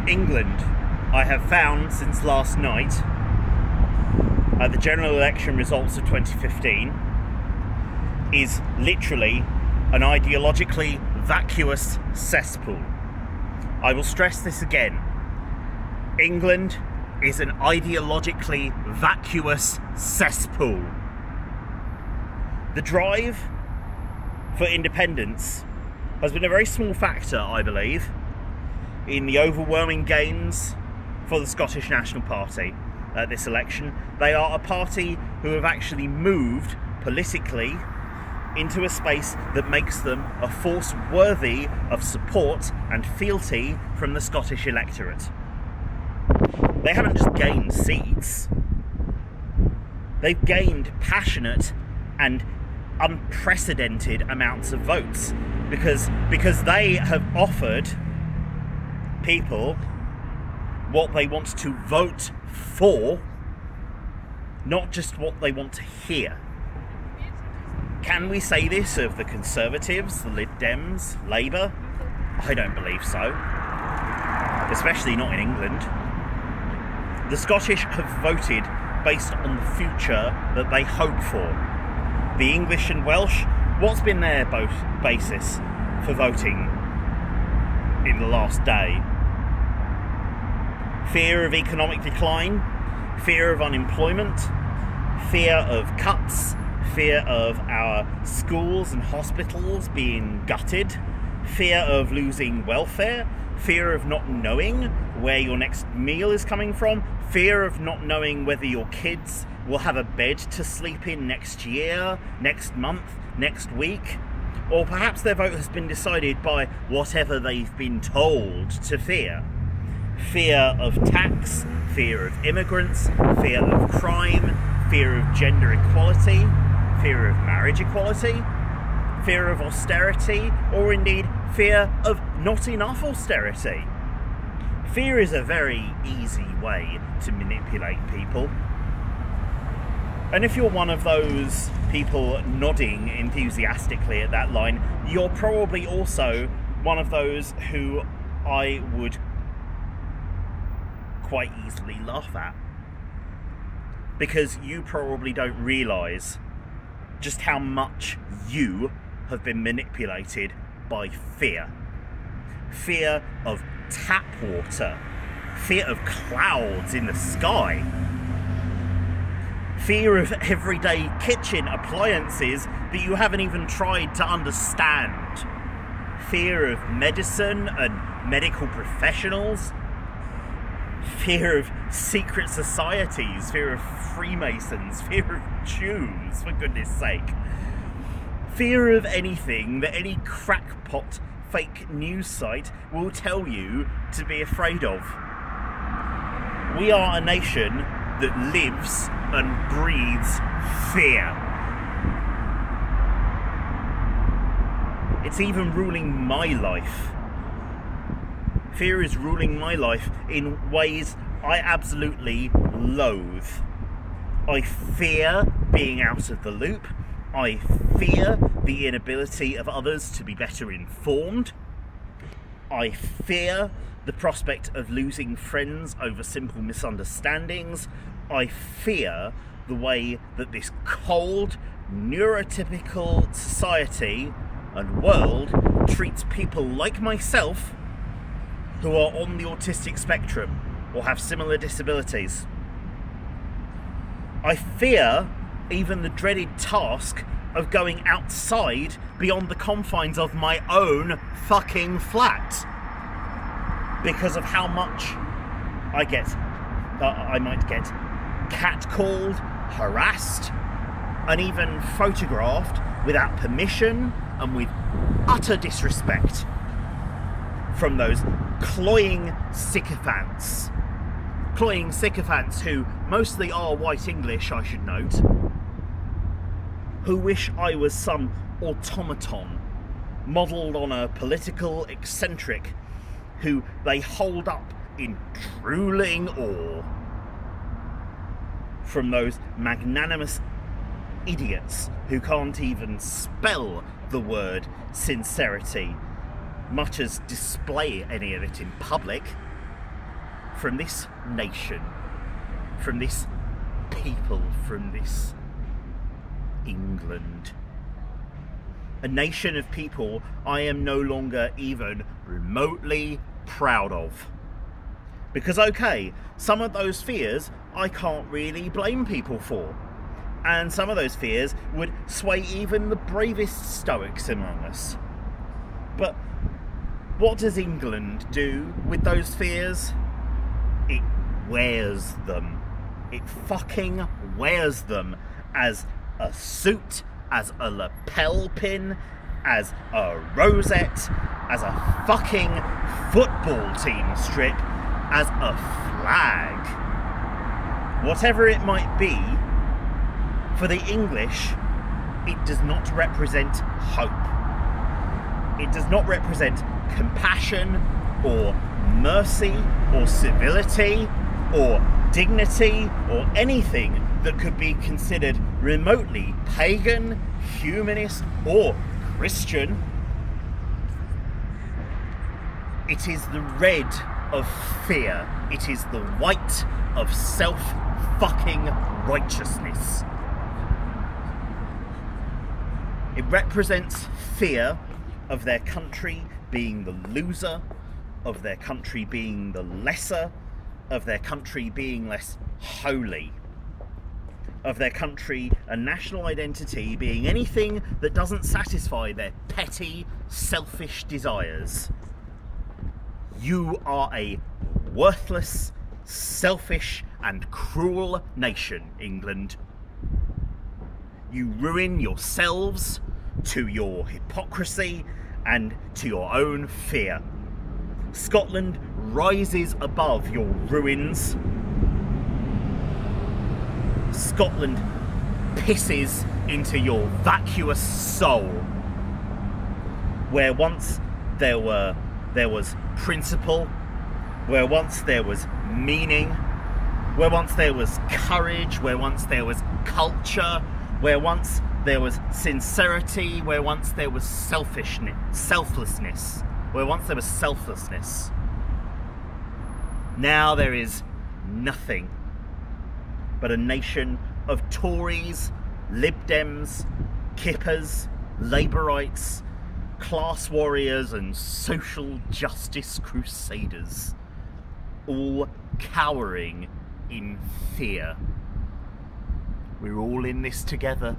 England, I have found since last night, the general election results of 2015, is literally an ideologically vacuous cesspool. I will stress this again. England is an ideologically vacuous cesspool. The drive for independence has been a very small factor, I believe, in the overwhelming gains for the Scottish National Party at this election. They are a party who have actually moved politically into a space that makes them a force worthy of support and fealty from the Scottish electorate. They haven't just gained seats, they've gained passionate and unprecedented amounts of votes because they have offered people what they want to vote for, not just what they want to hear. Can we say this of the Conservatives, the Lib Dems, Labour? I don't believe so. Especially not in England. The Scottish have voted based on the future that they hope for. The English and Welsh, what's been their basis for voting in the last day? Fear of economic decline, fear of unemployment, fear of cuts, fear of our schools and hospitals being gutted, fear of losing welfare, fear of not knowing where your next meal is coming from, fear of not knowing whether your kids will have a bed to sleep in next year, next month, next week, or perhaps their vote has been decided by whatever they've been told to fear. Fear of tax, fear of immigrants, fear of crime, fear of gender equality, fear of marriage equality, fear of austerity, or indeed fear of not enough austerity. Fear is a very easy way to manipulate people. And if you're one of those people nodding enthusiastically at that line, you're probably also one of those who I would quite easily laugh at. Because you probably don't realise just how much you have been manipulated by fear. Fear of tap water. Fear of clouds in the sky. Fear of everyday kitchen appliances that you haven't even tried to understand. Fear of medicine and medical professionals. Fear of secret societies, fear of Freemasons, fear of Jews, for goodness sake. Fear of anything that any crackpot fake news site will tell you to be afraid of. We are a nation that lives and breathes fear. It's even ruling my life. Fear is ruling my life in ways I absolutely loathe. I fear being out of the loop. I fear the inability of others to be better informed. I fear the prospect of losing friends over simple misunderstandings. I fear the way that this cold, neurotypical society and world treats people like myself who are on the autistic spectrum or have similar disabilities. I fear even the dreaded task of going outside beyond the confines of my own fucking flat because of how much I might get catcalled, harassed, and even photographed without permission and with utter disrespect from those cloying sycophants. Cloying sycophants who mostly are white English, I should note, who wish I was some automaton modelled on a political eccentric who they hold up in drooling awe from those magnanimous idiots who can't even spell the word sincerity, much as display any of it in public. from this nation, from this people, from this England. A nation of people I am no longer even remotely proud of. Because okay, some of those fears I can't really blame people for. And some of those fears would sway even the bravest Stoics among us. But what does England do with those fears? It wears them. It fucking wears them as a suit, as a lapel pin, as a rosette, as a fucking football team strip, as a flag. Whatever it might be, for the English, it does not represent hope. It does not represent compassion or mercy or civility or dignity or anything that could be considered remotely pagan, humanist or Christian. It is the red of fear. It is the white of self-fucking righteousness. It represents fear of their country being the loser, of their country being the lesser, of their country being less holy, of their country and national identity being anything that doesn't satisfy their petty, selfish desires. You are a worthless, selfish and cruel nation, England. You ruin yourselves to your hypocrisy and to your own fear. Scotland rises above your ruins. Scotland pisses into your vacuous soul. Where once there was principle, where once there was meaning, where once there was courage, where once there was culture, where once there was sincerity, where once there was selflessness, where once there was selflessness. Now there is nothing but a nation of Tories, Lib Dems, Kippers, Labourites, class warriors and social justice crusaders, all cowering in fear. We're all in this together.